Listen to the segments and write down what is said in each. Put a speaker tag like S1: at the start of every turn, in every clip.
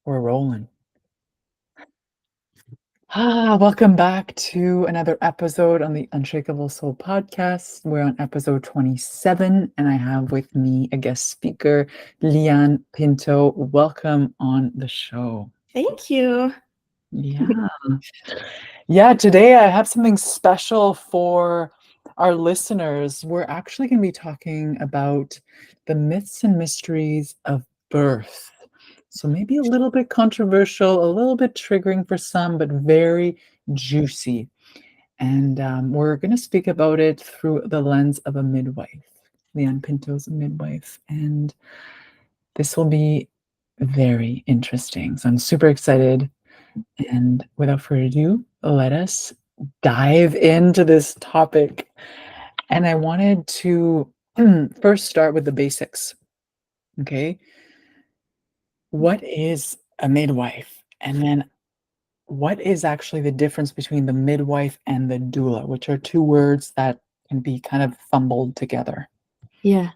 S1: We're rolling. Welcome back to another episode on the Unshakable Soul podcast. We're on episode 27, and I have with me a guest speaker, Leanne Pinto. Welcome on the show.
S2: Thank you.
S1: Yeah. Yeah, today I have something special for our listeners. We're actually going to be talking about the myths and mysteries of birth. So maybe a little bit controversial, a little bit triggering for some, but very juicy. And we're going to speak about it through the lens of a midwife. Leanne Pinto's a midwife. And this will be very interesting. So I'm super excited. And without further ado, let us dive into this topic. And I wanted to first start with the basics. Okay. What is a midwife? And then what is actually the difference between the midwife and the doula, which are two words that can be kind of fumbled together?
S2: Yeah.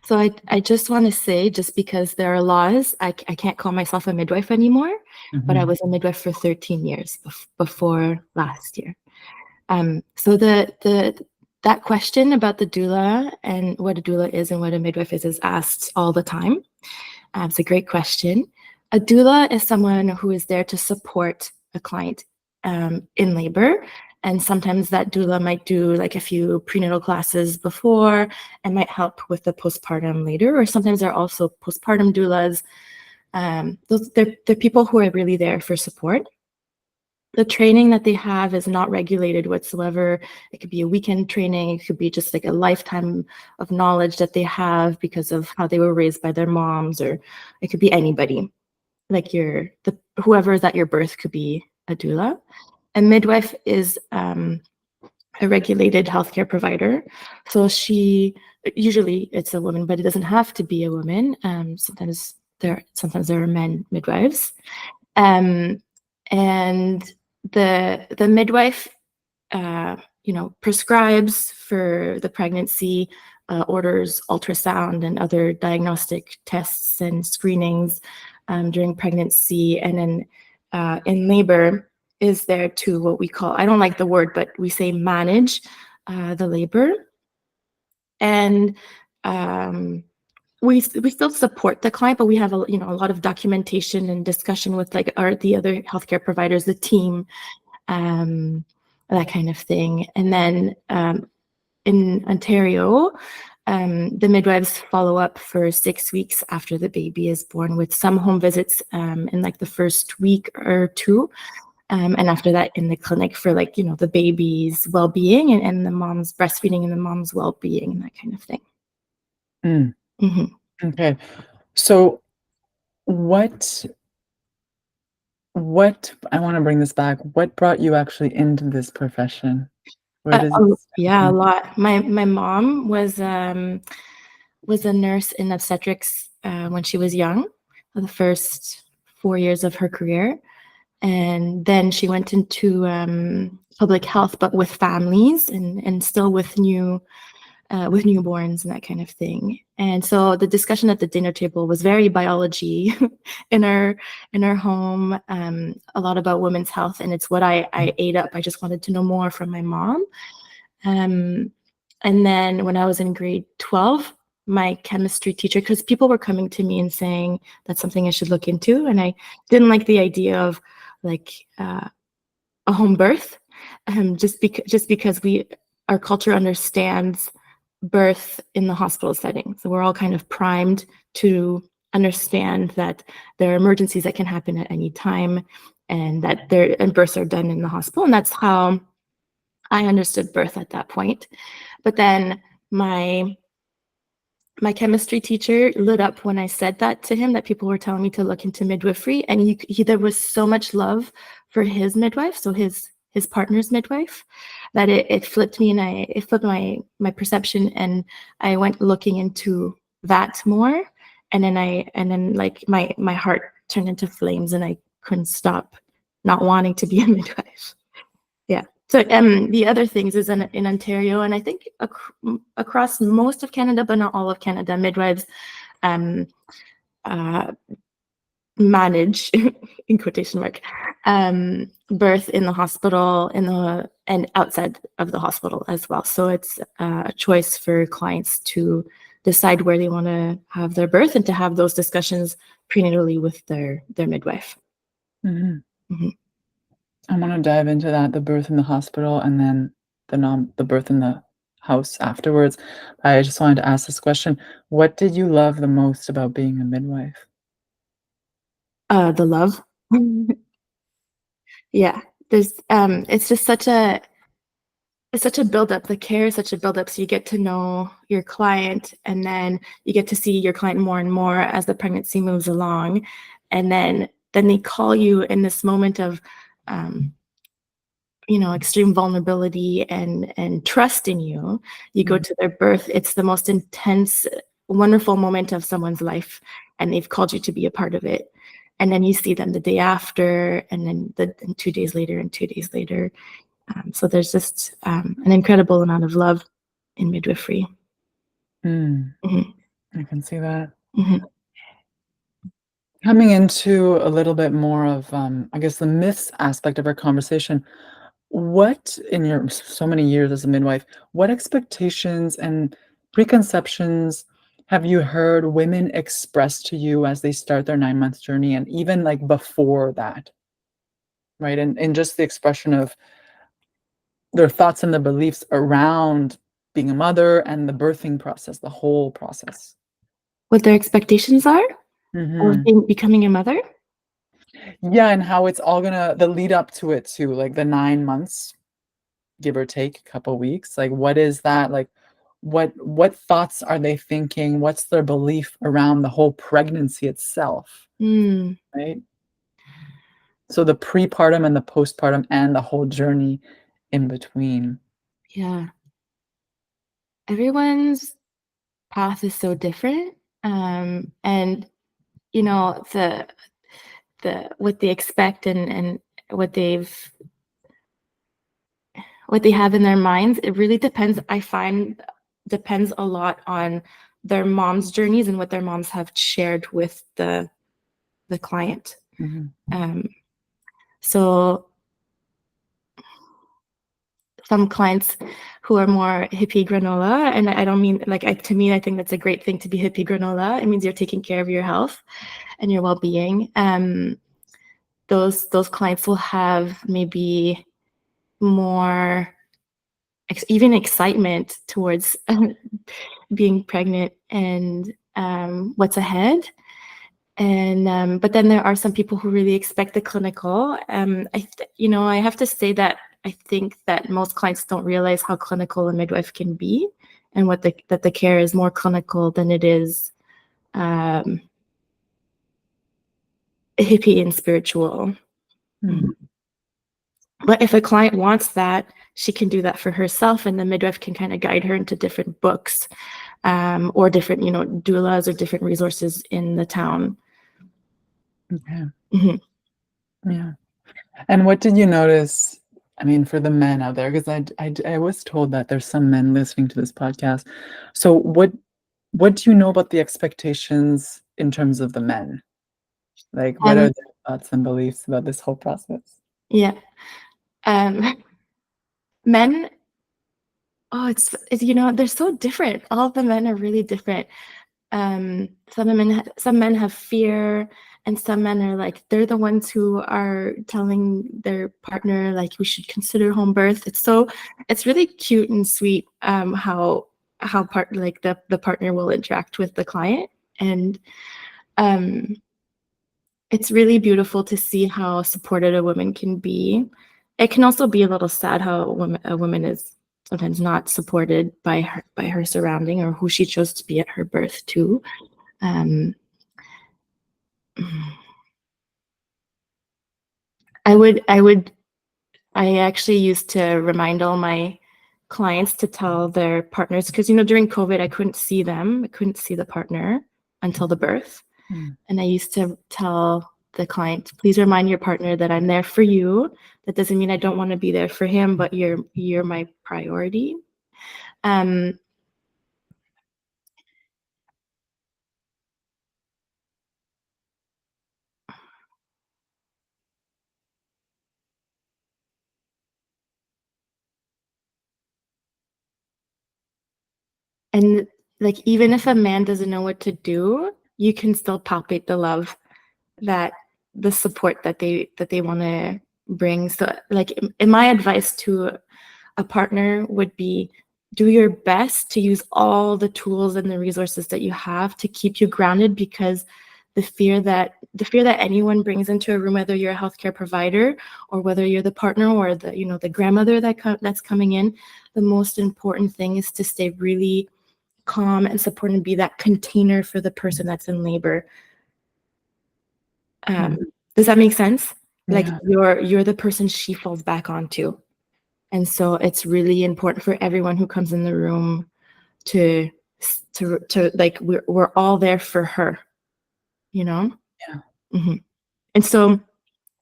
S2: So I just want to say, just because there are laws, I can't call myself a midwife anymore, but I was a midwife for 13 years before last year. So that question about the doula and what a doula is and what a midwife is asked all the time. It's a great question. A doula is someone who is there to support a client in labor. And sometimes that doula might do like a few prenatal classes before and might help with the postpartum later. Or sometimes there are also postpartum doulas. They're people who are really there for support. The training that they have is not regulated whatsoever. It could be a weekend training. It could be just like a lifetime of knowledge that they have because of how they were raised by their moms, or it could be anybody. Like whoever is at your birth could be a doula. A midwife is a regulated healthcare provider. So usually it's a woman, but it doesn't have to be a woman. Sometimes there are men midwives. And the midwife, prescribes for the pregnancy, orders ultrasound and other diagnostic tests and screenings during pregnancy, and then in labor is there to what we call, I don't like the word, but we say manage the labor. And we still support the client, but we have a lot of documentation and discussion with the other healthcare providers, the team, that kind of thing. And then in Ontario, the midwives follow up for 6 weeks after the baby is born, with some home visits in like the first week or two. And after that in the clinic for the baby's well-being and the mom's breastfeeding and the mom's well-being and that kind of thing.
S1: Mm-hmm. Okay. So what I want to bring this back. What brought you actually into this profession? Where does
S2: a lot. My mom was a nurse in obstetrics when she was young, the first 4 years of her career. And then she went into public health, but with families and still with newborns and that kind of thing. And so the discussion at the dinner table was very biology in our home, a lot about women's health, and it's what I ate up. I just wanted to know more from my mom. And then when I was in grade 12, my chemistry teacher, because people were coming to me and saying that's something I should look into, and I didn't like the idea of a home birth, just because our culture understands birth in the hospital setting. So we're all kind of primed to understand that there are emergencies that can happen at any time, and that births are done in the hospital. And that's how I understood birth at that point. But then my chemistry teacher lit up when I said that to him, that people were telling me to look into midwifery. And there was so much love for his midwife, so his partner's midwife, that it flipped me, and it flipped my perception, and I went looking into that more. And then my heart turned into flames, and I couldn't stop not wanting to be a midwife. Yeah. So the other things is in Ontario, and I think across most of Canada, but not all of Canada, midwives manage in quotation mark birth in the hospital and outside of the hospital as well. So it's a choice for clients to decide where they want to have their birth and to have those discussions prenatally with their midwife.
S1: I want to dive into that, the birth in the hospital and then the birth in the house afterwards. I just wanted to ask this question. What did you love the most about being a midwife?
S2: The love. Yeah, there's it's just such a buildup. The care is such a buildup. So you get to know your client, and then you get to see your client more and more as the pregnancy moves along, and then they call you in this moment of extreme vulnerability and trust in you. You go to their birth. It's the most intense, wonderful moment of someone's life, and they've called you to be a part of it. And then you see them the day after, and then 2 days later, and 2 days later. So there's just an incredible amount of love in midwifery.
S1: I can see that.
S2: Mhm.
S1: Coming into a little bit more of, I guess, the myths aspect of our conversation, what, in your so many years as a midwife, what expectations and preconceptions have you heard women express to you as they start their 9-month journey and even like before that, right? And just the expression of their thoughts and their beliefs around being a mother and the birthing process, the whole process.
S2: What their expectations are of becoming a mother?
S1: Yeah, and how it's all gonna the lead up to it too, like the 9 months, give or take a couple weeks. Like, what is that? Like, what thoughts are they thinking? What's their belief around the whole pregnancy itself, right? So the prepartum and the postpartum and the whole journey in between.
S2: Yeah. Everyone's path is so different. And the what they expect and what they have in their minds, it really depends. I find depends a lot on their mom's journeys and what their moms have shared with the client. So some clients who are more hippie granola, and I don't mean to me, I think that's a great thing to be hippie granola. It means you're taking care of your health and your well-being. Those clients will have maybe more even excitement towards being pregnant and what's ahead. And but then there are some people who really expect the clinical. I have to say that I think that most clients don't realize how clinical a midwife can be, and that the care is more clinical than it is hippie and spiritual. But if a client wants that, she can do that for herself, and the midwife can kind of guide her into different books or different, doulas or different resources in the town.
S1: Okay. Yeah. And what did you notice? I mean, for the men out there, because I was told that there's some men listening to this podcast. So what do you know about the expectations in terms of the men? Like, what are their thoughts and beliefs about this whole process?
S2: Yeah. Men, it's they're so different. All of the men are really different. Some men have fear, and some men are like, they're the ones who are telling their partner like, we should consider home birth. It's really cute and sweet how the partner will interact with the client. And it's really beautiful to see how supported a woman can be. It can also be a little sad how a woman is sometimes not supported by her surrounding or who she chose to be at her birth too. I actually used to remind all my clients to tell their partners, because during COVID I couldn't see them. I couldn't see the partner until the birth. And I used to tell the client, please remind your partner that I'm there for you. That doesn't mean I don't want to be there for him, but you're my priority. And like, even if a man doesn't know what to do, you can still palpate the love, that the support that they want to bring. So like, in my advice to a partner would be, do your best to use all the tools and the resources that you have to keep you grounded, because the fear that anyone brings into a room, whether you're a healthcare provider or whether you're the partner or the grandmother that's coming in, the most important thing is to stay really calm and support and be that container for the person that's in labor.
S1: Mhm.
S2: Does that make sense? Like,
S1: Yeah.
S2: you're the person she falls back onto. And so it's really important for everyone who comes in the room to like, we're all there for her, you know?
S1: Yeah.
S2: hmm And so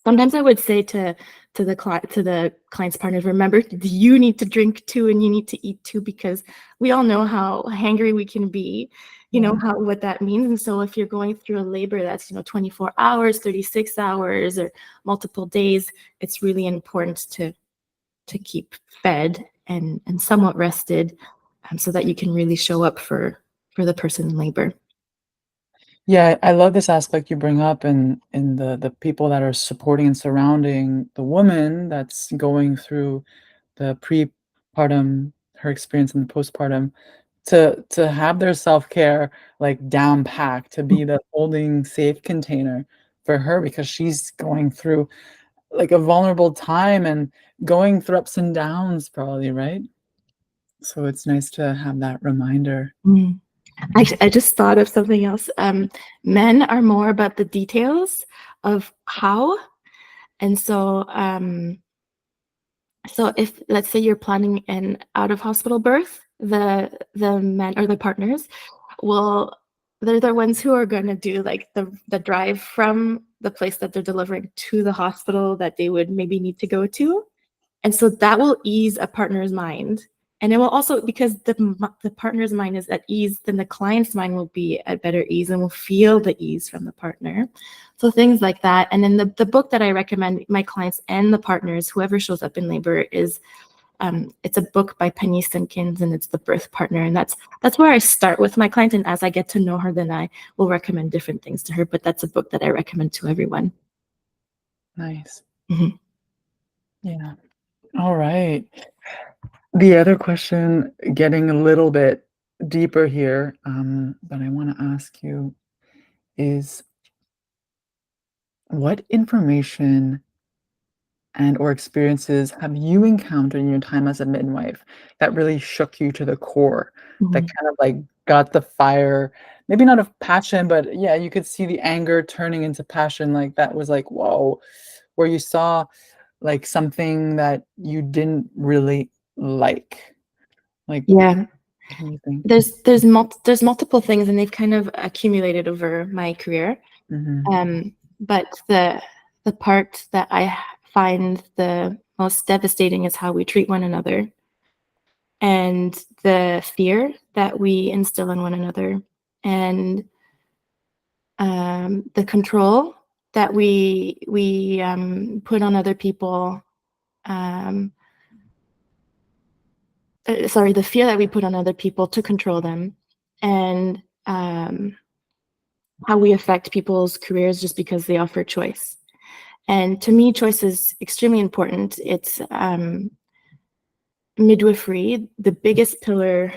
S2: sometimes I would say to the client's partners, remember, you need to drink too, and you need to eat too, because we all know how hangry we can be,
S1: Yeah.
S2: what that means. And so if you're going through a labor that's 24 hours, 36 hours, or multiple days, it's really important to keep fed and somewhat rested, so that you can really show up for the person in labor.
S1: Yeah, I love this aspect you bring up, and the people that are supporting and surrounding the woman that's going through the prepartum, her experience in the postpartum, to have their self-care, like, down packed, to be the holding safe container for her, because she's going through, like, a vulnerable time and going through ups and downs probably, right? So it's nice to have that reminder.
S2: Mm. I just thought of something else. Men are more about the details of how. And so if, let's say, you're planning an out of hospital birth, the men or the partners will, they're the ones who are going to do like the drive from the place that they're delivering to the hospital that they would maybe need to go to. And so that will ease a partner's mind. And it will also, because the partner's mind is at ease, then the client's mind will be at better ease and will feel the ease from the partner. So things like that. And then the book that I recommend my clients and the partners, whoever shows up in labor, is it's a book by Penny Sinkins, and it's The Birth Partner. And that's where I start with my client. And as I get to know her, then I will recommend different things to her. But that's a book that I recommend to everyone.
S1: Nice.
S2: Mhm.
S1: Yeah. All right. The other question, getting a little bit deeper here, that I wanna ask you is, what information and or experiences have you encountered in your time as a midwife that really shook you to the core, that
S2: Mhm.
S1: kind of, like, got the fire, maybe not of passion, but yeah, you could see the anger turning into passion, like, that was like, "Whoa," where you saw, like, something that you didn't really like? Like,
S2: Yeah.
S1: what do you think?
S2: There's multiple things, and they've kind of accumulated over my career.
S1: Mhm.
S2: But the part that I find the most devastating is how we treat one another, and the fear that we instill in one another, and the control that we put on other people. Um, Sorry, the fear that we put on other people to control them, and how we affect people's careers just because they offer choice. And to me, choice is extremely important. It's midwifery, the biggest pillar.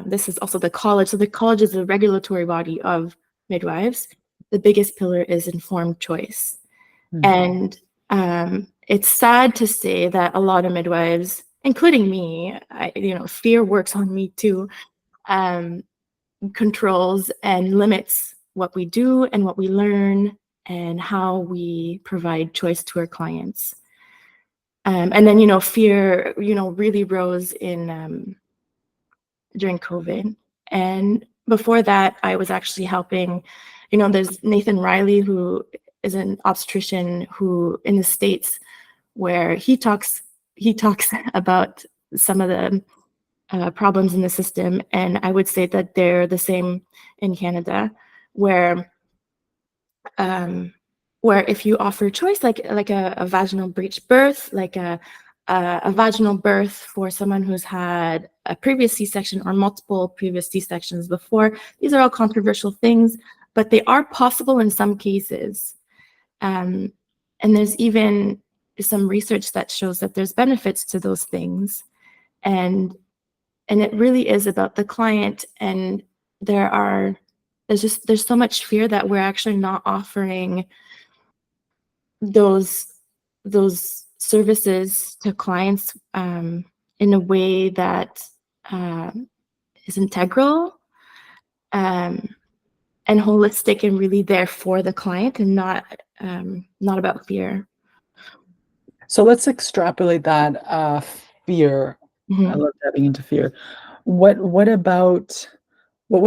S2: This is also the college. So the college is the regulatory body of midwives. The biggest pillar is informed choice.
S1: Mm.
S2: And it's sad to say that a lot of midwives, including me, fear works on me too, um, controls and limits what we do and what we learn and how we provide choice to our clients. And then, fear, really rose in during COVID. And before that, I was actually helping, there's Nathan Riley, who is an obstetrician who in the States, where he talks about some of the problems in the system. And I would say that they're the same in Canada, where um, where if you offer choice, like a vaginal breech birth, like a a vaginal birth for someone who's had a previous C-section or multiple previous C-sections before. These are all controversial things, but they are possible in some cases. And there's even some research that shows that there's benefits to those things. And it really is about the client. And there's so much fear that we're actually not offering those services to clients in a way that is integral and holistic and really there for the client, and not about fear.
S1: So let's extrapolate that fear. I love diving into fear. What would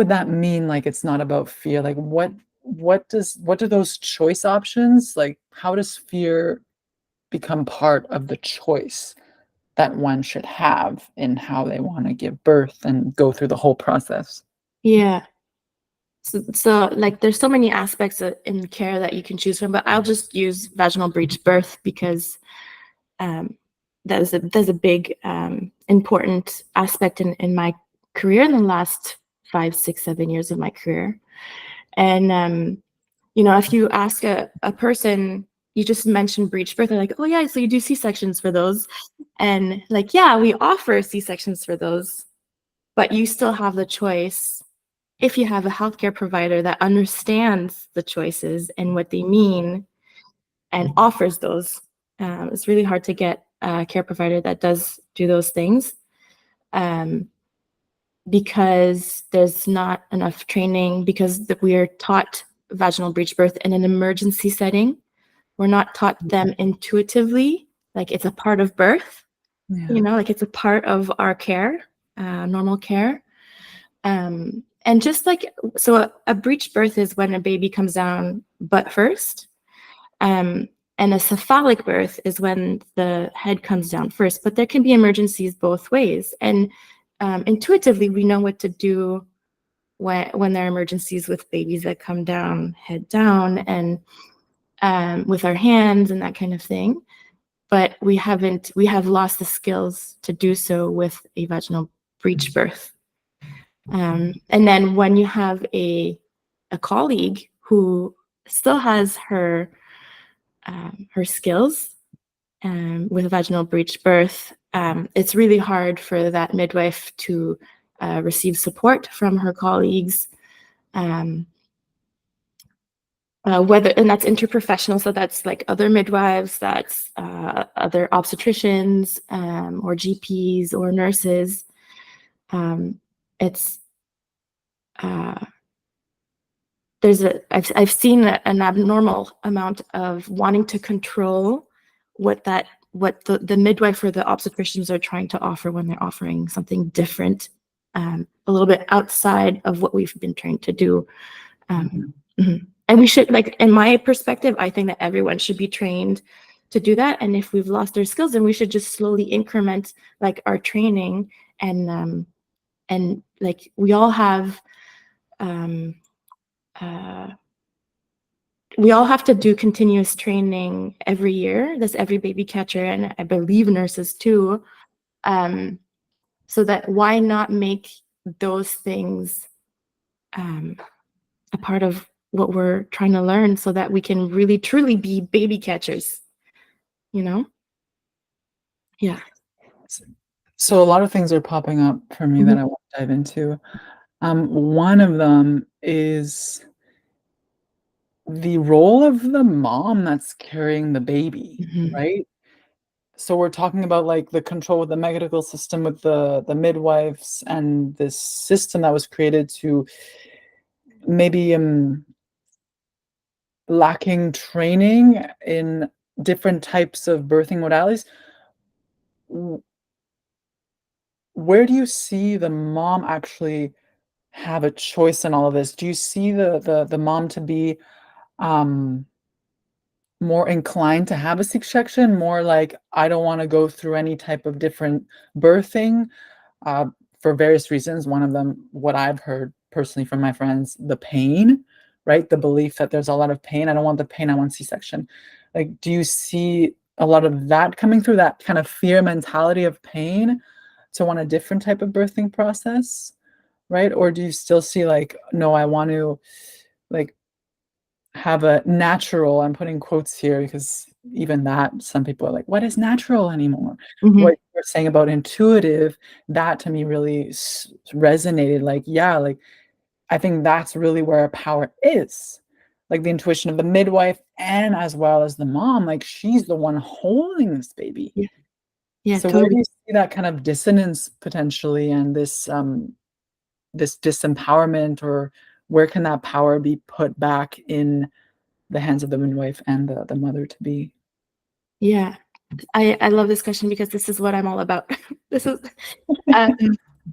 S1: that mean? Like, it's not about fear. Like, what do those choice options, like, how does fear become part of the choice that one should have in how they want to give birth and go through the whole process?
S2: Yeah. So like there's so many aspects in care that you can choose from, but I'll just use vaginal breech birth because that's a big important aspect in my career in the last 5, 6, 7 years of my career. And if you ask a person, you just mentioned breech birth, they're like, oh yeah, so you do C-sections for those. And like, yeah, we offer C-sections for those, but you still have the choice if you have a healthcare provider that understands the choices and what they mean and offers those. It's really hard to get a care provider that does do those things because there's not enough training, because we are taught vaginal breech birth in an emergency setting. We're not taught them intuitively, like it's a part of birth, like it's a part of our care, normal care. And just like, so a breech birth is when a baby comes down butt first. And a cephalic birth is when the head comes down first, but there can be emergencies both ways. And intuitively, we know what to do when there are emergencies with babies that come down, head down, and with our hands and that kind of thing. But we have lost the skills to do so with a vaginal breech birth. And then when you have a colleague who still has her skills with vaginal breech birth, it's really hard for that midwife to receive support from her colleagues, and that's interprofessional, so that's like other midwives, that's other obstetricians or GPs or nurses. I've seen an abnormal amount of wanting to control what the midwife or the obstetricians are trying to offer when they're offering something different, a little bit outside of what we've been trained to do. And we should, like, in my perspective, I think that everyone should be trained to do that. And if we've lost our skills, then we should just slowly increment like our training, and like we all have to do continuous training every year. That's every baby catcher, and I believe nurses too. So that why not make those things a part of what we're trying to learn, so that we can really truly be baby catchers, Yeah.
S1: So a lot of things are popping up for me that I want to dive into. One of them is the role of the mom that's carrying the baby, right? So we're talking about like the control of the medical system with the midwives and this system that was created to maybe lacking training in different types of birthing modalities. Where do you see the mom actually have a choice in all of this? Do you see the mom to be more inclined to have a C-section, more like, I don't want to go through any type of different birthing for various reasons? One of them, what I've heard personally from my friends, the pain, right? The belief that there's a lot of pain. I don't want the pain, I want C-section. Like, do you see a lot of that coming through, that kind of fear mentality of pain to want a different type of birthing process, right? Or do you still see like, no, I want to like have a natural, I'm putting quotes here because even that, some people are like, what is natural anymore?
S2: Mhm.
S1: What you're saying about intuitive, that to me really resonated. Like, yeah, like I think that's really where our power is. Like the intuition of the midwife and as well as the mom, like she's the one holding this baby.
S2: Yeah, yeah,
S1: So where do
S2: totally.
S1: you see that kind of dissonance potentially and this disempowerment, or where can that power be put back in the hands of the midwife and the mother to be?
S2: Yeah. I love this question because this is what I'm all about. This is um,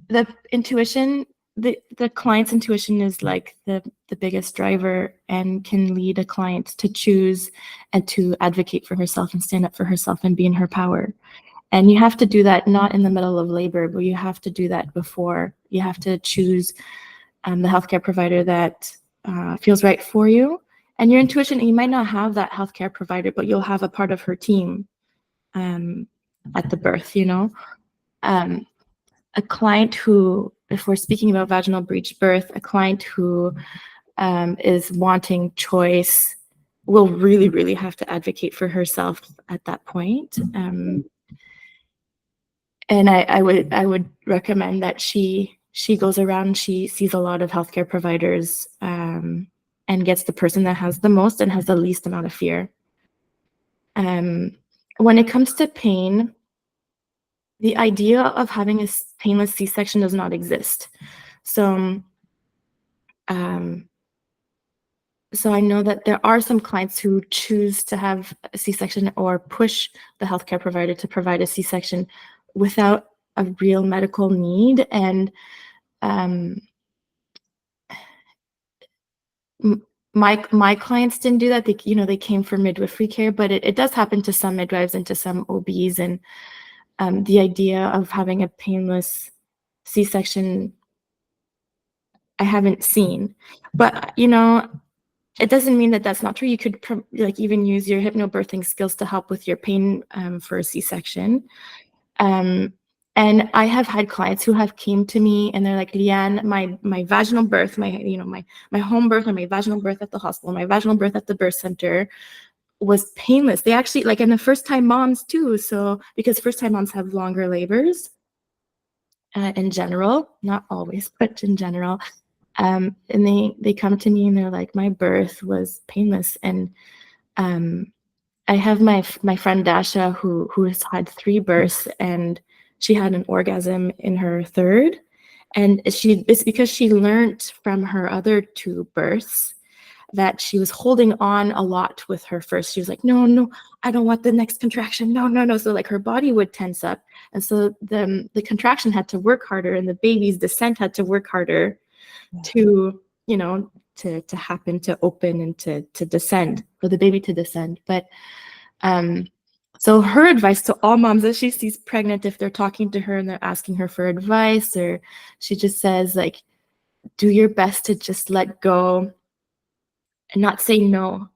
S2: the intuition, the client's intuition is like the biggest driver and can lead a client to choose and to advocate for herself and stand up for herself and be in her power. And you have to do that not in the middle of labor, but you have to do that before. You have to choose the healthcare provider that feels right for you. And your intuition, you might not have that healthcare provider, but you'll have a part of her team at the birth, you know? Um, a client who, if we're speaking about vaginal breech birth, a client who is wanting choice will really, really have to advocate for herself at that point. And I would recommend that she goes around, she sees a lot of healthcare providers and gets the person that has the most and has the least amount of fear. When it comes to pain, the idea of having a painless C-section does not exist. So, so I know that there are some clients who choose to have a C-section or push the healthcare provider to provide a C-section without a real medical need. And um, my clients didn't do that. They came for midwifery care, but it does happen to some midwives and to some OBs. And the idea of having a painless C-section, I haven't seen. But it doesn't mean that that's not true. You could like even use your hypnobirthing skills to help with your pain for a C-section. And I have had clients who have came to me and they're like, Leanne, my vaginal birth, my home birth or my vaginal birth at the hospital, my vaginal birth at the birth center was painless. They actually and the first time moms too. So because first time moms have longer labors in general, not always, but in general. And they come to me and they're like, my birth was painless. And I have my friend Dasha who has had 3 births and she had an orgasm in her 3rd. And it's because she learned from her other 2 births that she was holding on a lot with her first. She was like, no, no, I don't want the next contraction. No, no, no. So like her body would tense up. And so the contraction had to work harder and the baby's descent had to work harder to, to happen, to open and to descend, for the baby to descend. But so her advice to all moms that she sees pregnant, if they're talking to her and they're asking her for advice, or she just says like, do your best to just let go and not say no.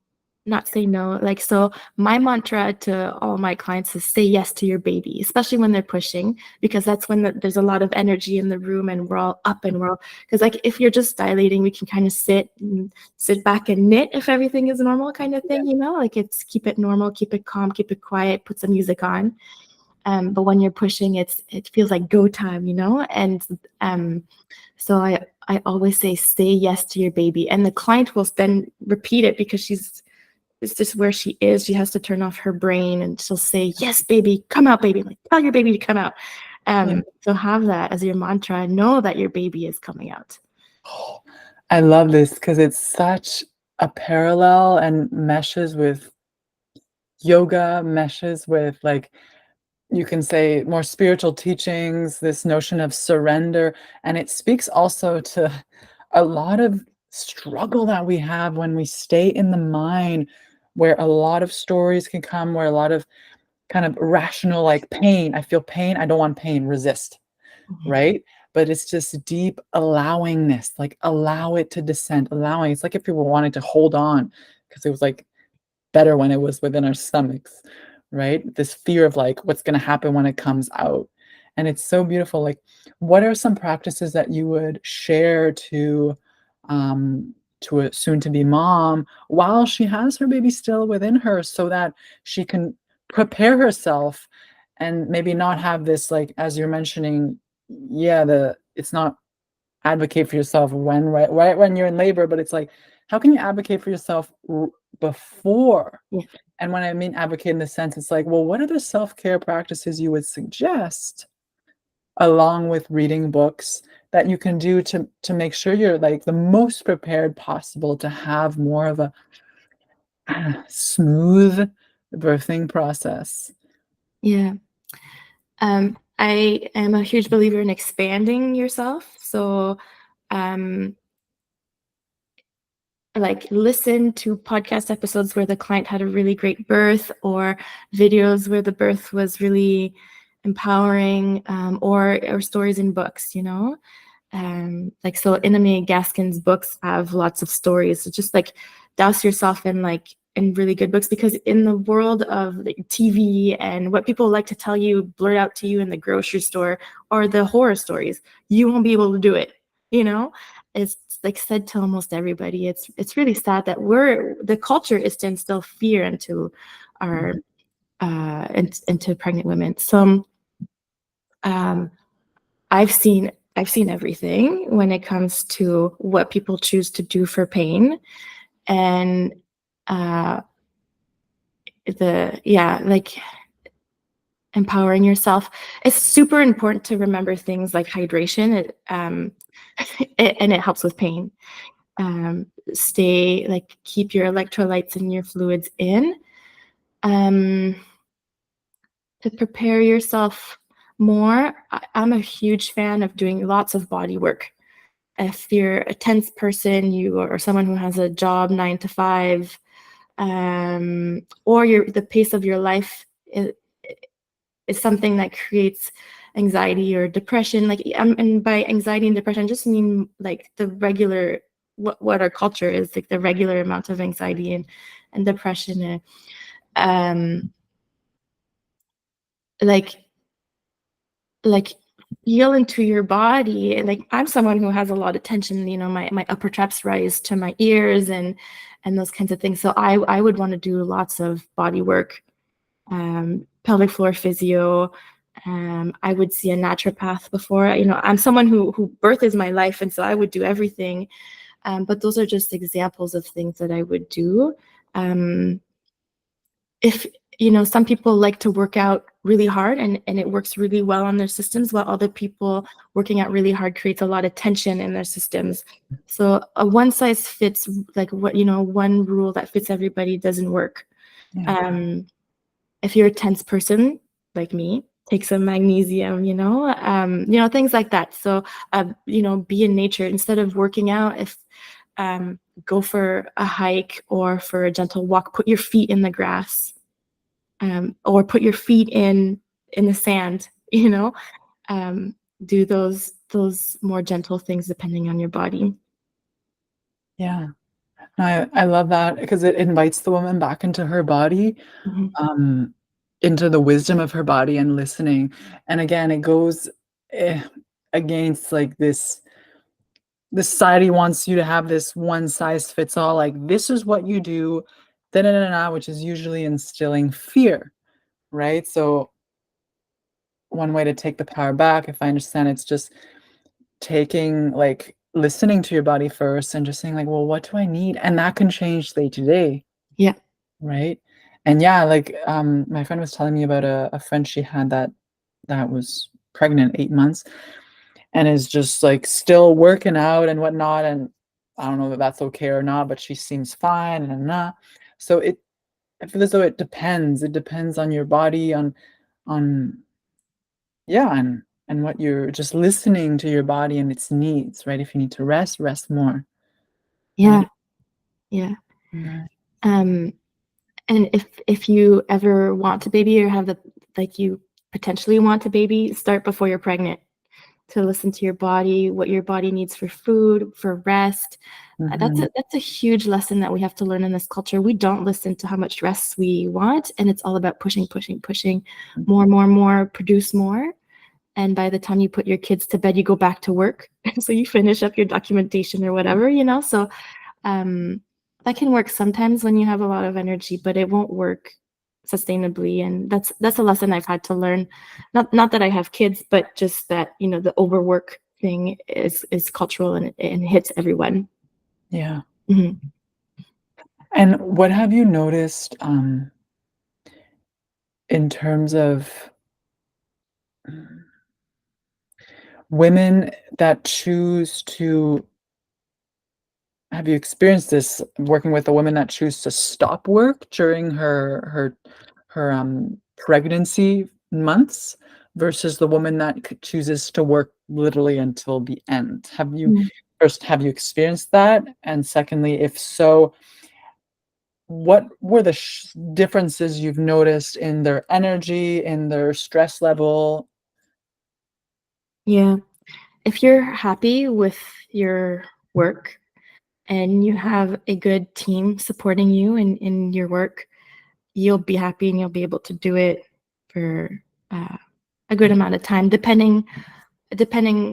S2: Like, so my mantra to all my clients is say yes to your baby, especially when they're pushing, because that's when there's a lot of energy in the room and we're all up and because like if you're just dilating, we can kind of sit back and knit if everything is normal kind of thing, like it's keep it normal, keep it calm, keep it quiet, put some music on. But when you're pushing, it feels like go time, and so I always say yes to your baby, and the client will then repeat it because it's just where she is. She has to turn off her brain and she'll say, yes, baby, come out, baby. Like, tell your baby to come out. So have that as your mantra and know that your baby is coming out.
S1: Oh, I love this because it's such a parallel and meshes with yoga, meshes with like, you can say more spiritual teachings, this notion of surrender. And it speaks also to a lot of struggle that we have when we stay in the mind, where a lot of stories can come, where a lot of kind of rational, like pain, I feel pain, I don't want pain, resist, right? But it's just deep allowingness, like allow it to descend, allowing. It's like if we were wanting to hold on because it was like better when it was within our stomachs, right? This fear of like what's going to happen when it comes out. And it's so beautiful. Like, what are some practices that you would share to a soon-to-be mom while she has her baby still within her, so that she can prepare herself and maybe not have this, like, as you're mentioning, yeah, it's not advocate for yourself when right when you're in labor, but it's like, how can you advocate for yourself before?
S2: Yeah.
S1: And when I mean advocate in the sense, it's like, well, what are the self-care practices you would suggest along with reading books that you can do to make sure you're like the most prepared possible to have more of a smooth birthing process?
S2: Yeah. I am a huge believer in expanding yourself. So, like, listen to podcast episodes where the client had a really great birth, or videos where the birth was really empowering, or stories in books, like, so Inami Gaskin's books have lots of stories. So just like douse yourself in really good books, because in the world of like TV and what people like to tell you, blurt out to you in the grocery store, or the horror stories, you won't be able to do it. It's like said to almost everybody. It's really sad that the culture is to instill fear into our into pregnant women. So I've seen everything when it comes to what people choose to do for pain, and like empowering yourself. It's super important to remember things like hydration. And it helps with pain. Keep your electrolytes and your fluids in. To prepare yourself more, I'm a huge fan of doing lots of body work. If you're a tense person, or someone who has a job 9 to 5, or the pace of your life is something that creates anxiety or depression. And by anxiety and depression, I just mean like the regular, what our culture is, like the regular amount of anxiety and depression. Like heal into your body. Like, I'm someone who has a lot of tension, my upper traps rise to my ears, and those kinds of things. So I would want to do lots of body work, pelvic floor physio. I would see a naturopath before. I'm someone who birth is my life, and so I would do everything. But those are just examples of things that I would do. If some people like to work out really hard, and it works really well on their systems, while other people, working out really hard creates a lot of tension in their systems. So a one size fits, like, one rule that fits everybody doesn't work.
S1: Yeah.
S2: If you're a tense person like me, take some magnesium, things like that. So be in nature instead of working out. If go for a hike or for a gentle walk, put your feet in the grass, or put your feet in the sand. Do those more gentle things depending on your body.
S1: Yeah. I love that because it invites the woman back into her body,
S2: Mm-hmm.
S1: into the wisdom of her body and listening. And again, it goes against like this society wants you to have this one size fits all, like this is what you do, da da da da, which is usually instilling fear, right? So one way to take the power back, if I understand, it's just taking like listening to your body first and just saying like, well, what do I need? And that can change day to day.
S2: Yeah.
S1: Right? And yeah, like, my friend was telling me about a friend she had that was pregnant 8 months and is just, like, still working out and whatnot, and I don't know if that's okay or not, but she seems fine and not. So I feel as though it depends on your body, on yeah, and what you're just listening to your body and its needs, right? If you need to rest, rest more,
S2: Yeah.
S1: right?
S2: Yeah.
S1: Right.
S2: And if you ever want a baby, or have you potentially want a baby, start before you're pregnant. to listen to your body, what your body needs for food, for rest.
S1: Mhm.
S2: That's a huge lesson that we have to learn in this culture. We don't listen to how much rest we want, and it's all about pushing, pushing, pushing, more, produce more. And by the time you put your kids to bed, you go back to work. So you finish up your documentation or whatever, you know. So that can work sometimes when you have a lot of energy, but it won't work sustainably. And that's a lesson I've had to learn. Not that I have kids, but just that, you know, the overwork thing is cultural, and it hits everyone.
S1: Yeah.
S2: Mhm.
S1: And what have you noticed, in terms of women that choose to have you experienced this working with a woman that choose to stop work during her pregnancy months versus the woman that chooses to work literally until the end?
S2: Mm.
S1: First, have you experienced that? And secondly, if so, what were the differences you've noticed in their energy, in their stress level?
S2: Yeah. If you're happy with your work and you have a good team supporting you in your work, you'll be happy and you'll be able to do it for uh, a good amount of time, depending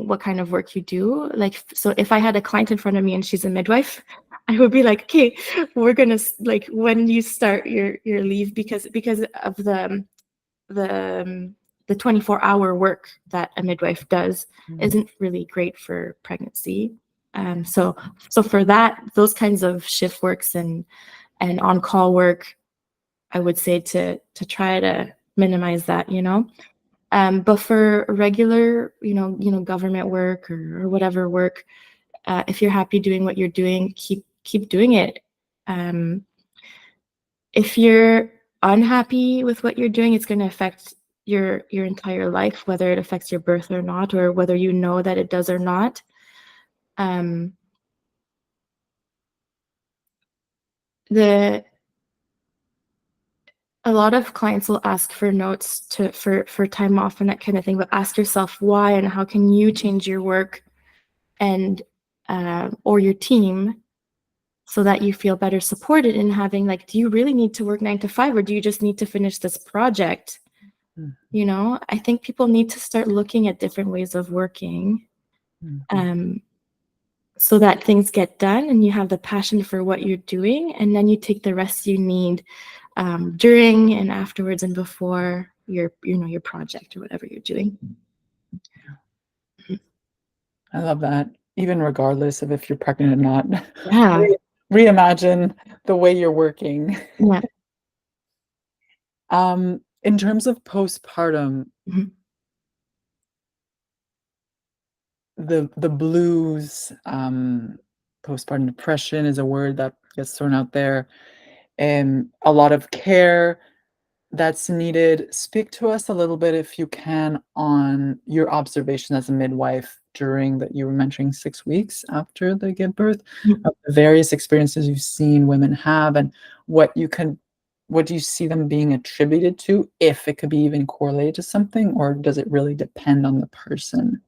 S2: what kind of work you do. Like, so if I had a client in front of me and she's a midwife, I would be like, okay, we're gonna like when you start your leave, because of the the 24-hour work that a midwife does
S1: Mm,
S2: isn't really great for pregnancy. So for that, those kinds of shift works and on call work, I would say to try to minimize that, you know. But for regular, government work or whatever work, if you're happy doing what you're doing, keep doing it. Um, if you're unhappy with what you're doing, it's going to affect your entire life, whether it affects your birth or not, or whether you know that it does or not. Um, the A lot of clients will ask for notes for time off and that kind of thing, but ask yourself why and how can you change your work and or your team so that you feel better supported in having, like, do you really need to work 9 to 5, or do you just need to finish this project?
S1: mm,
S2: You know, I think people need to start looking at different ways of working,
S1: mhm.
S2: um, so that things get done and you have the passion for what you're doing, and then you take the rest you need during and afterwards and before your project or whatever you're doing.
S1: I love that. Even regardless of if you're pregnant or not,
S2: Yeah.
S1: reimagine the way you're working.
S2: Yeah.
S1: In terms of postpartum,
S2: Mhm.
S1: the blues, postpartum depression is a word that gets thrown out there, and a lot of care that's needed. Speak to us a little bit, if you can, on your observation as a midwife during that you were mentioning 6 weeks after they give birth,
S2: Mhm.
S1: of the various experiences you've seen women have, and what do you see them being attributed to, if it could be even correlated to something, or does it really depend on the person?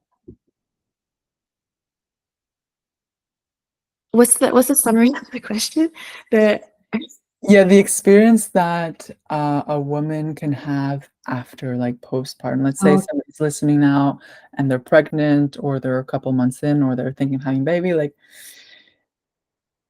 S2: What's the summary of the question? The
S1: Yeah, the experience that, a woman can have after, like, postpartum. Let's say
S2: Oh.
S1: somebody's listening now and they're pregnant or they're a couple months in or they're thinking of having a baby, like,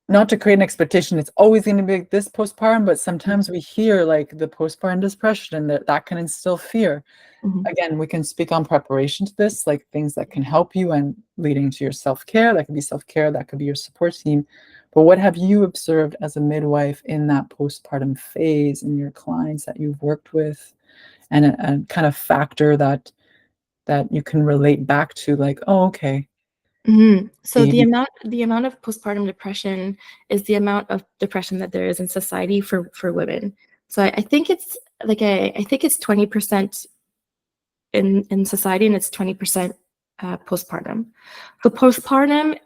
S1: not to create an expectation, it's always gonna be like this postpartum, but sometimes we hear, like, the postpartum depression and that can instill fear.
S2: Mhm.
S1: Again, we can speak on preparation to this, like things that can help you and leading to your self-care. That could be self-care, that could be your support team. But what have you observed as a midwife in that postpartum phase in your clients that you've worked with, and a kind of factor that you can relate back to, like, oh, okay,
S2: So the
S1: maybe.
S2: amount of postpartum depression is the amount of depression that there is in society for women. So I think it's like I think it's 20% in society, and it's 20% postpartum. So postpartum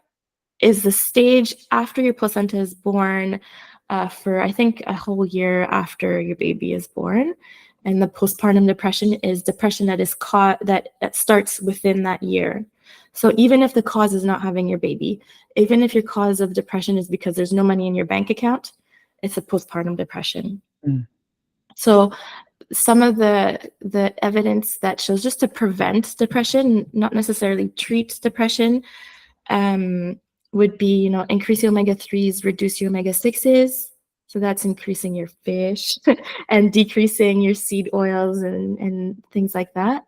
S2: is the stage after your placenta is born, for I think a whole year after your baby is born. And the postpartum depression is depression that is caught that starts within that year. So even if the cause is not having your baby, even if your cause of depression is because there's no money in your bank account, it's a postpartum depression.
S1: Mm.
S2: So some of the evidence that shows, just to prevent depression, not necessarily treat depression, would be, increase your omega-3s, reduce your omega-6s. So that's increasing your fish and decreasing your seed oils and things like that.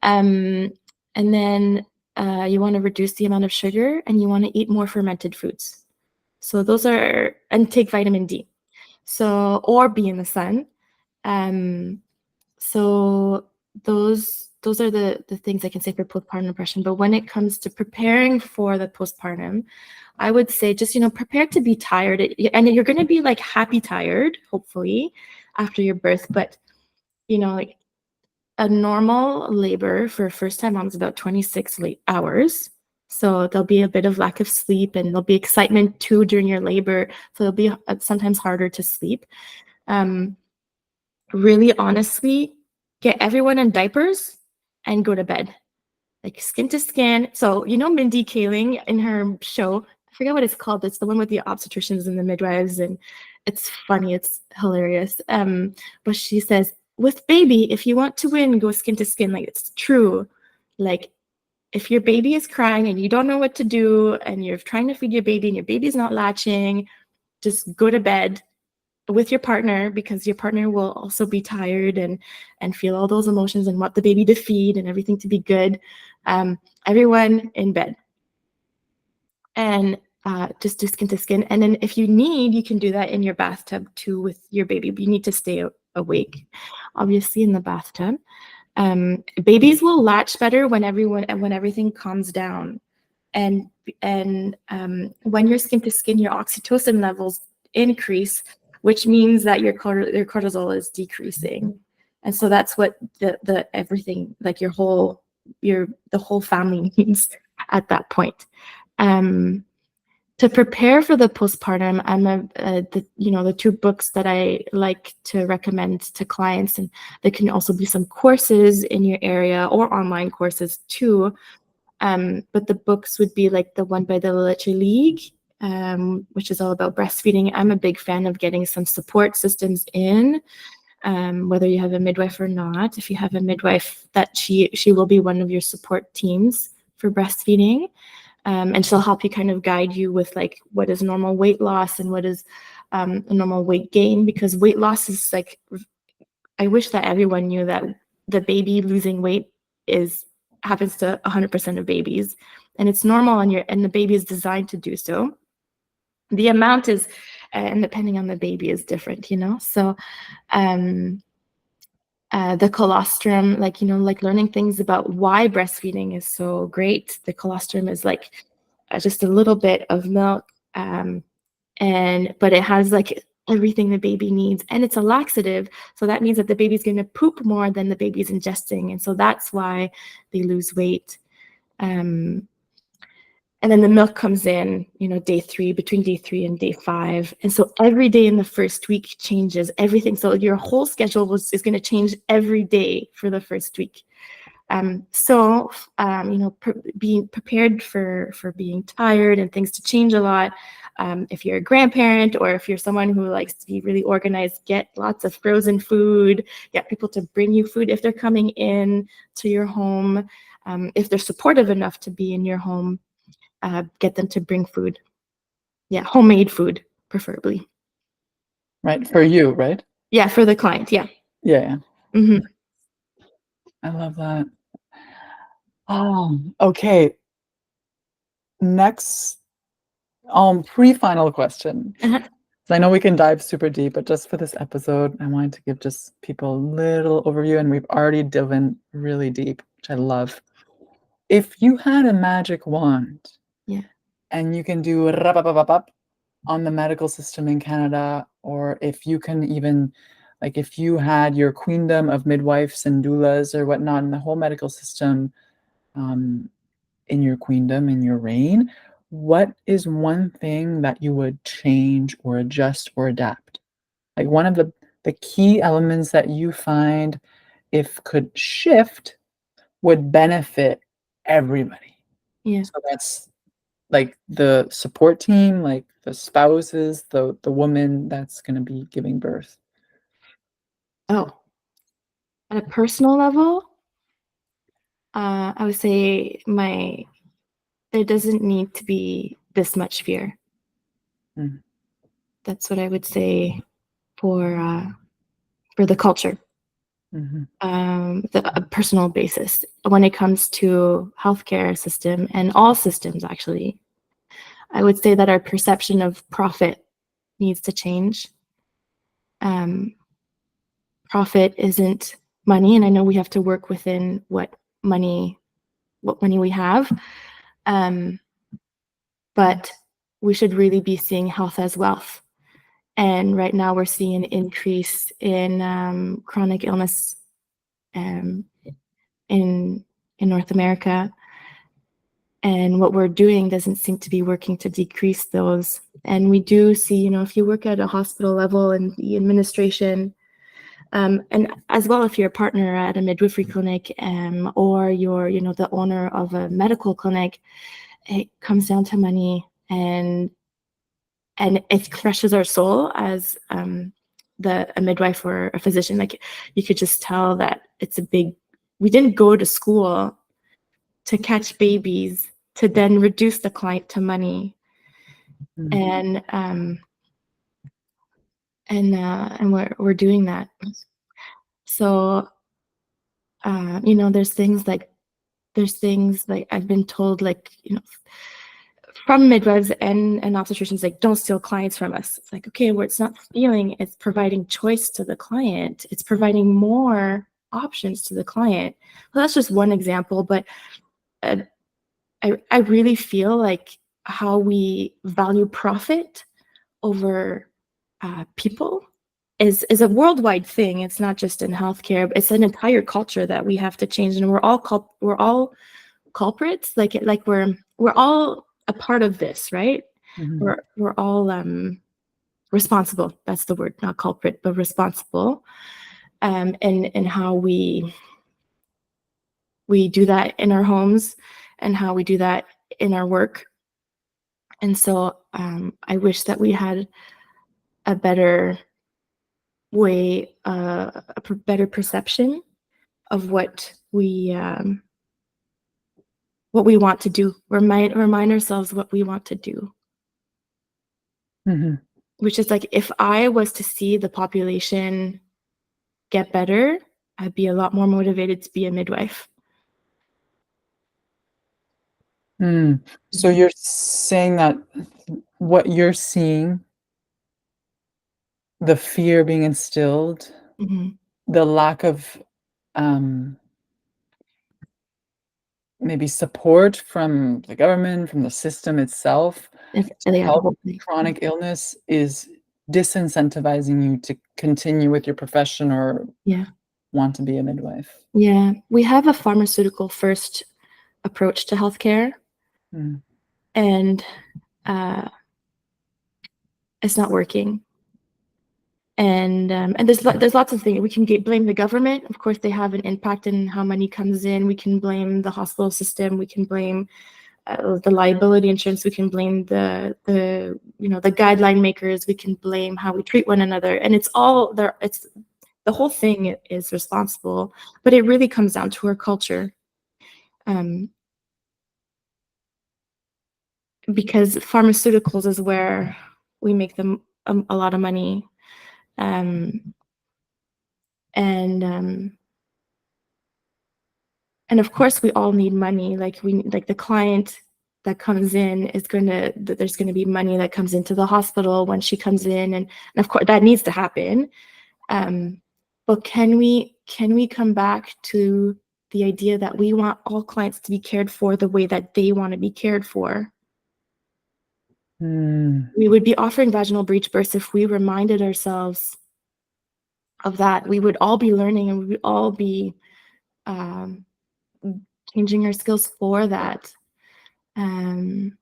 S2: And then you want to reduce the amount of sugar, and you want to eat more fermented foods. So those are, and take vitamin D. So, or be in the sun. So those are the things I can say for postpartum depression. But when it comes to preparing for the postpartum, I would say just, prepare to be tired. And you're going to be like happy tired, hopefully, after your birth. But, like a normal labor for first-time moms is about 26 hours. So there'll be a bit of lack of sleep, and there'll be excitement too during your labor. So it'll be sometimes harder to sleep. Really honestly, get everyone in diapers and go to bed, like skin to skin. So, Mindy Kaling in her show, I forget what it's called. It's the one with the obstetricians and the midwives, and it's funny. It's hilarious. But she says, with baby, if you want to win, go skin to skin. Like, it's true. Like, if your baby is crying and you don't know what to do, and you're trying to feed your baby and your baby's not latching, just go to bed with your partner, because your partner will also be tired and feel all those emotions and want the baby to feed and everything to be good. Everyone in bed, and just do skin to skin. And then if you need, you can do that in your bathtub too with your baby, but you need to stay awake, obviously, in the bathtub. Babies will latch better when everything calms down, and when you're skin to skin, your oxytocin levels increase, which means that your cortisol is decreasing. And so that's what the everything, like the whole family needs at that point. To prepare for the postpartum, the two books that I like to recommend to clients, and there can also be some courses in your area or online courses too. But the books would be like the one by the La Leche League, which is all about breastfeeding. I'm a big fan of getting some support systems in, whether you have a midwife or not. If you have a midwife, that she will be one of your support teams for breastfeeding. And she'll help you kind of guide you with like what is normal weight loss and what is a normal weight gain, because weight loss is like, I wish that everyone knew that the baby losing weight happens to 100% of babies, and it's normal, and the baby is designed to do so. The amount is, and depending on the baby, is different, So the colostrum, like learning things about why breastfeeding is so great. The colostrum is like just a little bit of milk, but it has like everything the baby needs, and it's a laxative. So that means that the baby's going to poop more than the baby's ingesting. And so that's why they lose weight. And then the milk comes in, day 3, between day 3 and day 5. And so every day in the first week changes everything. So your whole schedule is going to change every day for the first week. Being prepared for being tired and things to change a lot. If you're a grandparent, or if you're someone who likes to be really organized, get lots of frozen food, get people to bring you food if they're coming in to your home. If they're supportive enough to be in your home, get them to bring food. Yeah, homemade food, preferably.
S1: Right, for you, right?
S2: Yeah, for the client, yeah.
S1: Yeah.
S2: Mm-hmm.
S1: I love that. Okay. Next, pre-final question.
S2: Uh-huh.
S1: So I know we can dive super deep, but just for this episode, I wanted to give just people a little overview, and we've already dove in really deep, which I love. If you had a magic wand,
S2: Yeah,
S1: and you can do on the medical system in Canada, or if you can even, like, if you had your queendom of midwives and doulas or whatnot in the whole medical system, in your queendom, in your reign, what is one thing that you would change or adjust or adapt? Like one of the key elements that you find, if could shift, would benefit everybody.
S2: Yeah.
S1: So that's like the support team, like the spouses, the woman that's gonna be giving birth.
S2: Oh, at a personal level, I would say there doesn't need to be this much fear.
S1: Mm,
S2: That's what I would say for the culture,
S1: mhm,
S2: a personal basis when it comes to healthcare system and all systems. Actually, I would say that our perception of profit needs to change. Um, Profit isn't money, and I know we have to work within money what money we have. Um, but we should really be seeing health as wealth. And right now we're seeing an increase in chronic illness um, in North America. And what we're doing doesn't seem to be working to decrease those. And we do see, if you work at a hospital level and the administration, and as well if you're a partner at a midwifery clinic, or you're, the owner of a medical clinic, it comes down to money, and it crushes our soul as a midwife or a physician. Like, you could just tell that we didn't go to school to catch babies to then reduce the client to money.
S1: mm,
S2: And we're doing that. So there's things like I've been told, like, from midwives and obstetricians, like, don't steal clients from us. It's like, okay, where it's not stealing, it's providing choice to the client. It's providing more options to the client. Well, that's just one example, but I really feel like how we value profit over people is a worldwide thing. It's not just in healthcare. It's an entire culture that we have to change, and we're all culprits. Like we're all a part of this, right?
S1: mhm,
S2: We're all responsible. That's the word, not culprit, but responsible. And how we do that in our homes, and how we do that in our work. And so I wish that we had a better way, better perception of what we want to do. Remind ourselves what we want to do.
S1: mhm,
S2: Which is like, if I was to see the population get better, I'd be a lot more motivated to be a midwife.
S1: mm. So you're saying that what you're seeing, the fear being instilled,
S2: Mm-hmm.
S1: the lack of, um, maybe support from the government, from the system itself to
S2: Yeah, the
S1: help
S2: whole thing.
S1: chronic illness is disincentivizing you to continue with your profession or
S2: Yeah.
S1: want to be a midwife.
S2: Yeah. We have a pharmaceutical first approach to healthcare,
S1: Mm,
S2: and uh, it's not working. And there's lots of things we can blame the government. Of course, they have an impact in how money comes in. We can blame the hospital system. We can blame the liability insurance. We can blame the guideline makers. We can blame how we treat one another, and it's all there. It's the whole thing is responsible, but it really comes down to our culture, um, because pharmaceuticals is where we make them a lot of money, um, and um, and of course we all need money. Like the client that comes in there's gonna be money that comes into the hospital when she comes in, and of course that needs to happen. But can we come back to the idea that we want all clients to be cared for the way that they want to be cared for?
S1: mm,
S2: We would be offering vaginal breech births if we reminded ourselves of that. We would all be learning, and we would all be um, changing our skills for that. Um,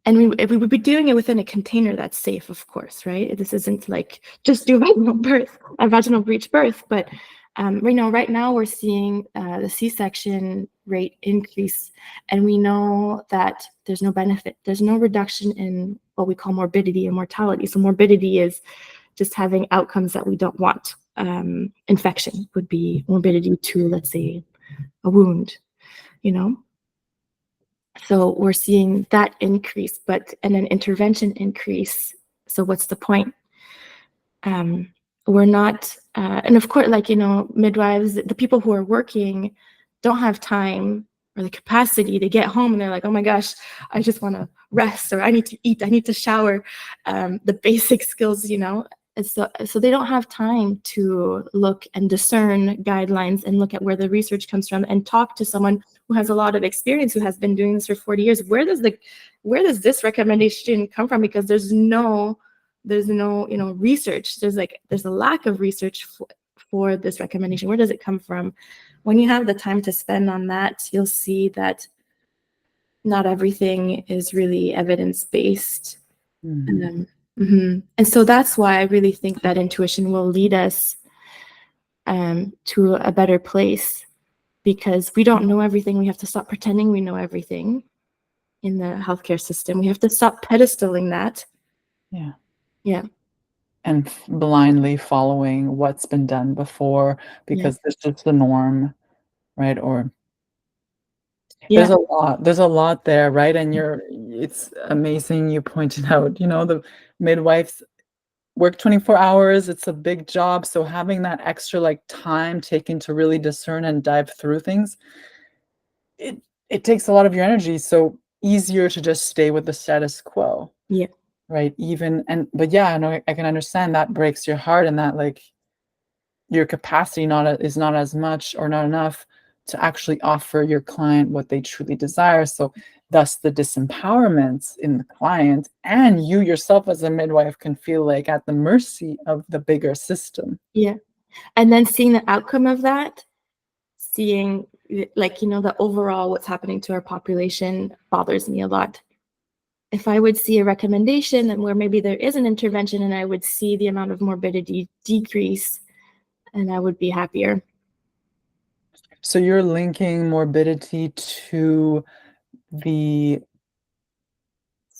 S2: and we would be doing it within a container that's safe, of course, right? This isn't like just do vaginal breech birth, but Right now we're seeing the C-section rate increase, and we know that there's no benefit. There's no reduction in what we call morbidity and mortality. So morbidity is just having outcomes that we don't want. Infection would be morbidity to, let's say, a wound, you know? So we're seeing that increase, and then intervention increase. So what's the point? We're not, and of course, like, midwives, the people who are working don't have time or the capacity to get home and they're like, oh my gosh, I just want to rest, or I need to eat, I need to shower, the basic skills, And so they don't have time to look and discern guidelines and look at where the research comes from and talk to someone who has a lot of experience, who has been doing this for 40 years. Where does this recommendation come from? Because there's no research. There's a lack of research for this recommendation. Where does it come from? When you have the time to spend on that, you'll see that not everything is really evidence-based. And so that's why I really think that intuition will lead us to a better place, because we don't know everything. We have to stop pretending we know everything in the healthcare system. We have to stop pedestaling that. Yeah.
S1: And blindly following what's been done before, because it's just the norm, right? Or there's a lot there, right? And it's amazing you pointed out, the midwives work 24 hours. It's a big job. So having that extra time taken to really discern and dive through things, it takes a lot of your energy. So easier to just stay with the status quo.
S2: Yeah.
S1: Right. But yeah, I know I can understand that breaks your heart, and that your capacity is not as much or not enough to actually offer your client what they truly desire. So thus the disempowerment in the client, and you yourself as a midwife can feel at the mercy of the bigger system.
S2: Yeah. And then seeing the outcome of that, seeing the overall what's happening to our population bothers me a lot. If I would see a recommendation and where maybe there is an intervention and I would see the amount of morbidity decrease, and I would be happier.
S1: So you're linking morbidity to the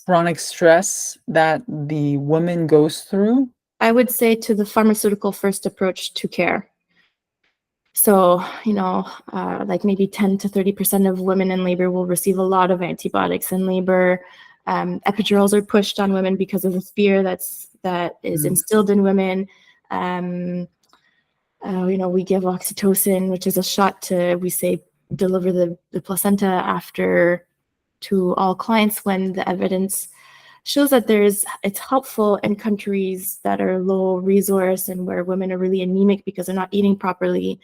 S1: chronic stress that the woman goes through?
S2: I would say to the pharmaceutical first approach to care. So, maybe 10 to 30% of women in labor will receive a lot of antibiotics in labor. Epidurals are pushed on women because of the fear that is instilled in women. We give oxytocin, which is a shot to, we say, deliver the placenta after to all clients, when the evidence shows that it's helpful in countries that are low resource and where women are really anemic because they're not eating properly.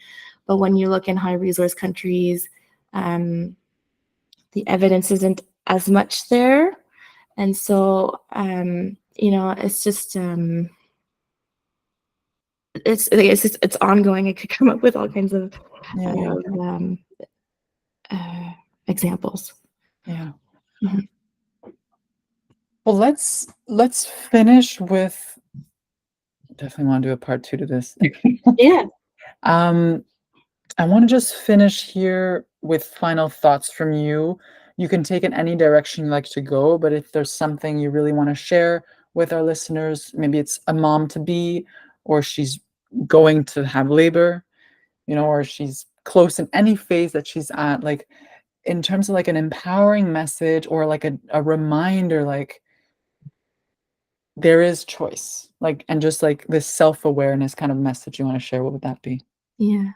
S2: But when you look in high resource countries, the evidence isn't as much there. And so, it's just, it's ongoing. I could come up with all kinds of examples.
S1: Yeah. Well, let's finish with, definitely want to do a part 2 to this.
S2: Yeah.
S1: I want to just finish here with final thoughts from you. You can take it any direction you like to go, but if there's something you really want to share with our listeners, maybe it's a mom to be, or she's going to have labor, or she's close in any phase that she's at, in terms of an empowering message, or a reminder, there is choice, and just this self-awareness kind of message you want to share, what would that be?
S2: Yeah.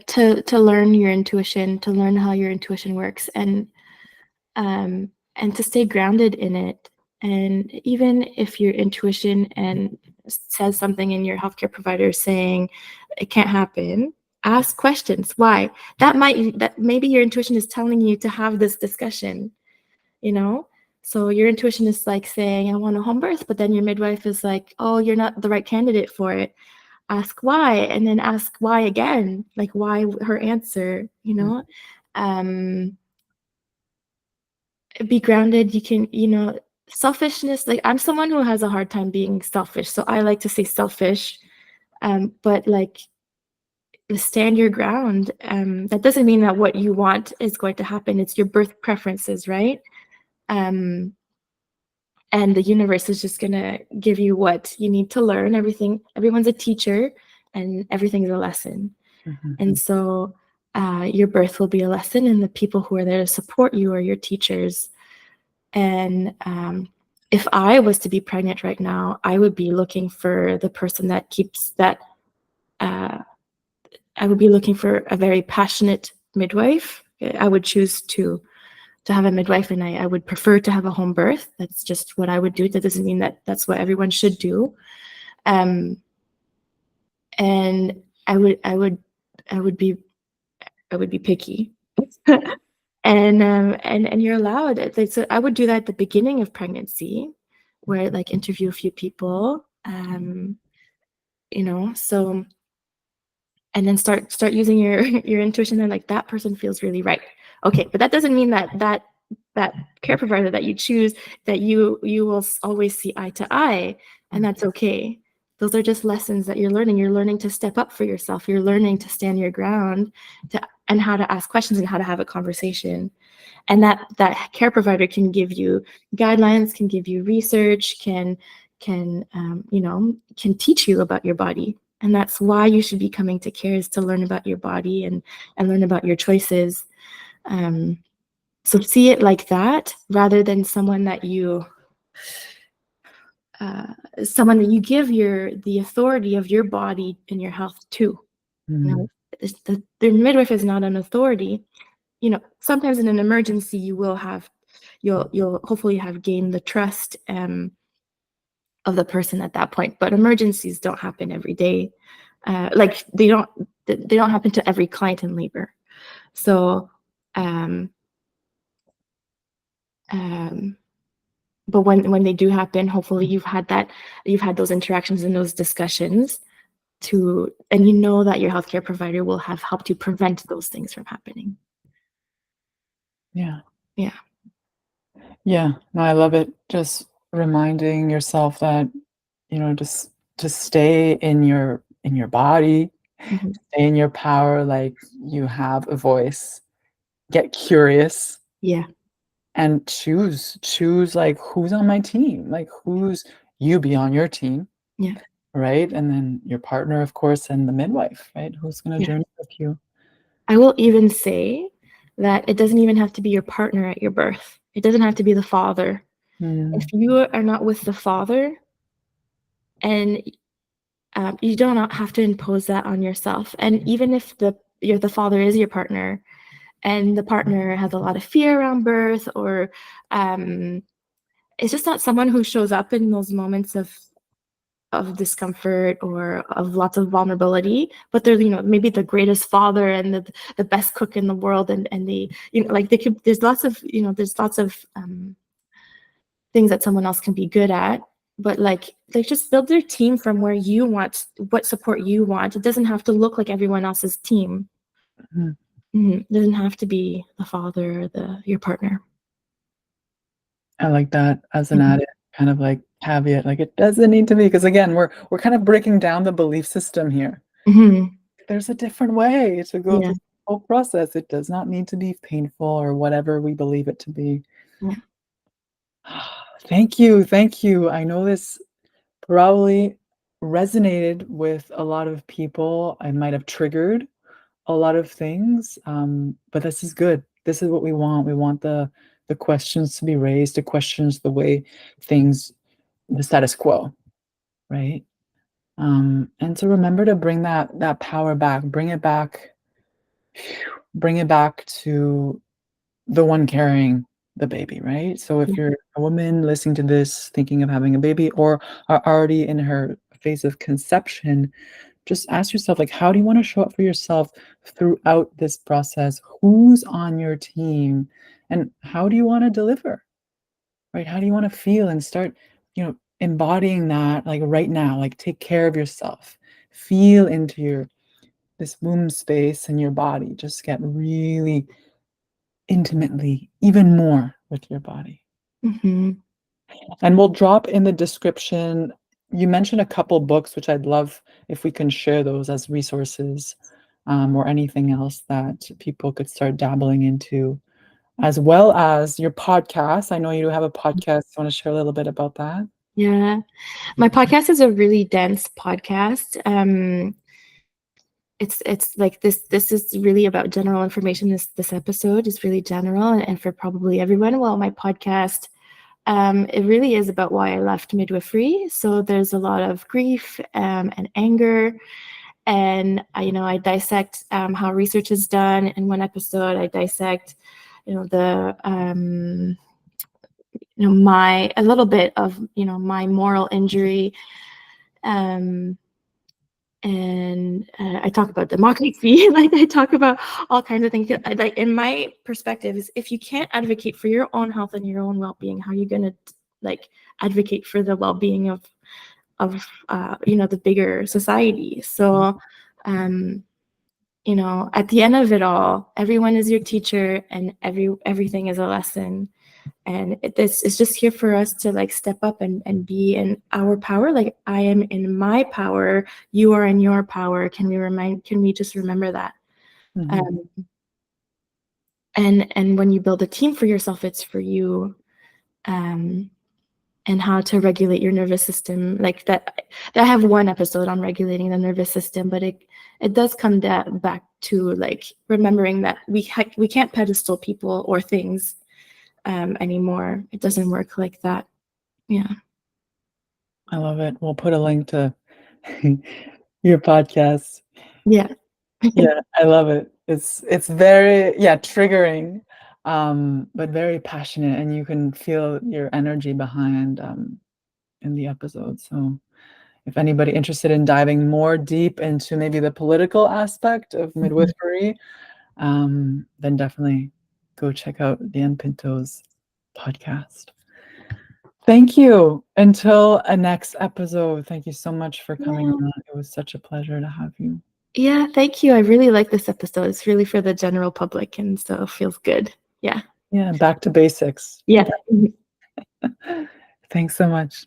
S2: To learn your intuition, to learn how your intuition works, and to stay grounded in it. And even if your intuition says something and your healthcare provider is saying it can't happen, ask questions. Why? That maybe your intuition is telling you to have this discussion, So your intuition is saying, I want a home birth, but then your midwife is like, oh, you're not the right candidate for it. Ask why, and then ask why again, why her answer, be grounded. You can, selfishness, I'm someone who has a hard time being selfish. So I like to say selfish. But like, stand your ground. That doesn't mean that what you want is going to happen. It's your birth preferences, right? Um, and the universe is just gonna give you what you need to learn. Everyone's a teacher, and everything is a lesson. And so your birth will be a lesson, and the people who are there to support you are your teachers. And if I was to be pregnant right now, I would be looking for the person that keeps that. I would be looking for a very passionate midwife. I would choose to have a midwife, and I would prefer to have a home birth. That's just what I would do. That doesn't mean that that's what everyone should do. Um, and I would be picky. And you're allowed. So I would do that at the beginning of pregnancy, where I'd like interview a few people, so, and then start using your your intuition, and like, that person feels really right. Okay, but that doesn't mean that care provider that you choose, that you will always see eye to eye, and that's okay. Those are just lessons that you're learning. You're learning to step up for yourself. You're learning to stand your ground, and how to ask questions and how to have a conversation. And that care provider can give you guidelines, can give you research, can teach you about your body. And that's why you should be coming to care, is to learn about your body and learn about your choices. So see it like that, rather than someone that you give the authority of your body and your health to. The midwife is not an authority. Sometimes in an emergency, you'll hopefully have gained the trust of the person at that point. But emergencies don't happen every day. Like, they don't happen to every client in labor. So, but when they do happen, hopefully you've had those interactions and those discussions, and you know that your healthcare provider will have helped you prevent those things from happening.
S1: Yeah.
S2: Yeah.
S1: Yeah. No, I love it. Just reminding yourself that, just to stay in your body,
S2: Mm-hmm.
S1: stay in your power, like you have a voice. Get curious.
S2: Yeah.
S1: And choose like, who's on my team? Like, who's you be on your team,
S2: Yeah.
S1: right? And then your partner, of course, and the midwife, right? Who's gonna
S2: Yeah.
S1: journey with you?
S2: I will even say that it doesn't even have to be your partner at your birth. It doesn't have to be the father. If you are not with the father, and you do not have to impose that on yourself. And even if the father is your partner, and the partner has a lot of fear around birth, or it's just not someone who shows up in those moments of discomfort or of lots of vulnerability, but they're, maybe the greatest father and the best cook in the world, and they, like, they could, there's lots of things that someone else can be good at. But like, they just build their team from where you want, what support you want. It doesn't have to look like everyone else's team. It doesn't have to be the father or your partner.
S1: I like that as an added kind of like caveat. Like, it doesn't need to be, because again, we're kind of breaking down the belief system here. There's a different way to go
S2: Yeah.
S1: through the whole process. It does not need to be painful or whatever we believe it to be.
S2: Yeah.
S1: Thank you. Thank you. I know this probably resonated with a lot of people. I might have triggered a lot of things, but this is good. This is what we want. We want the questions to be raised, the questions, the way things, the status quo, right? And to remember to bring that power back, bring it back to the one carrying the baby, right? So if you're a woman listening to this, thinking of having a baby, or are already in her phase of conception, just ask yourself, like, how do you want to show up for yourself throughout this process? Who's on your team? And how do you want to deliver? Right? How do you want to feel, and start, embodying that, like, right now, like, take care of yourself. Feel into this womb space in your body. Just get really intimately, even more with your body. And we'll drop in the description you mentioned a couple books, which I'd love if we can share those as resources, or anything else that people could start dabbling into, as well as your podcast. I know you have a podcast. You want to share a little bit about that?
S2: Yeah. My podcast is a really dense podcast. It's like this is really about general information. This episode is really general and for probably everyone. Well, my podcast, it really is about why I left midwifery. So there's a lot of grief and anger, and I dissect how research is done. In one episode, I dissect the my a little bit of my moral injury, and I talk about democracy. Like, I talk about all kinds of things. Like, in my perspective, is if you can't advocate for your own health and your own well-being, how are you gonna like advocate for the well-being of the bigger society? So at the end of it all, everyone is your teacher, and everything is a lesson. And this is just here for us to like step up and be in our power. Like, I am in my power, you are in your power. Can we just remember that? And when you build a team for yourself, it's for you. And how to regulate your nervous system, like that. I have one episode on regulating the nervous system, but it does come back to like remembering that we can't pedestal people or things anymore. It doesn't work like that. Yeah.
S1: I love it. We'll put a link to your podcast.
S2: Yeah.
S1: Yeah, I love it. It's very, triggering, but very passionate, and you can feel your energy behind in the episode. So if anybody interested in diving more deep into maybe the political aspect of midwifery, then definitely go check out Dan Pinto's podcast. Thank you. Until a next episode, thank you so much for coming on. It was such a pleasure to have you.
S2: Yeah, thank you. I really like this episode. It's really for the general public, and so it feels good. Yeah.
S1: Yeah, back to basics.
S2: Yeah.
S1: Thanks so much.